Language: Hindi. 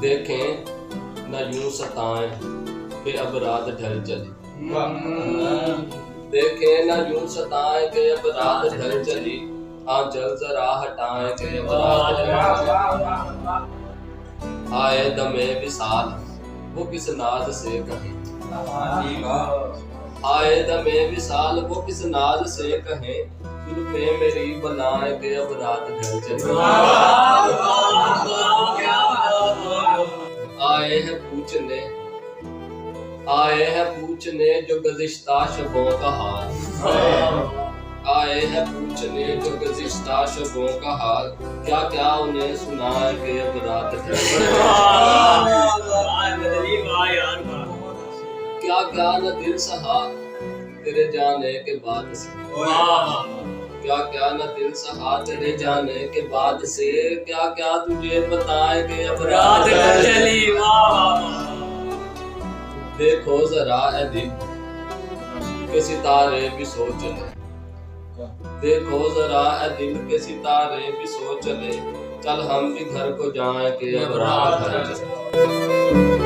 देखें न यूं सताएं कि अब रात ढल चली। देखें न यूं सताएं कि अब रात ढल चली। आंचल जरा हटाएं कि अब रात ढल चली। आए दमे विसाल वो किस नाज से कहें। आए दमे विसाल वो किस नाज से कहें। जुल्फे मेरी बनाए के अब रात ढल चली। आए हैं पूछने, आए हैं पूछने जो गुज़िश्ता शबों का हाल। आए हैं पूछने जो गुज़िश्ता शबों का हाल। क्या क्या उन्हें सुनाए कि अब रात ढल चली। क्या क्या न दिल सहा तेरे जाने के बाद से। क्या क्या न दिल सहा तेरे जाने के बाद से। क्या क्या तुझे बताए कि अब रात ढल चली। देखो जरा ए दिल के सितारे भी सो चले। देखो जरा ए दिल के सितारे भी सो चले। चल हम भी घर को जाएं कि अब रात ढल चली।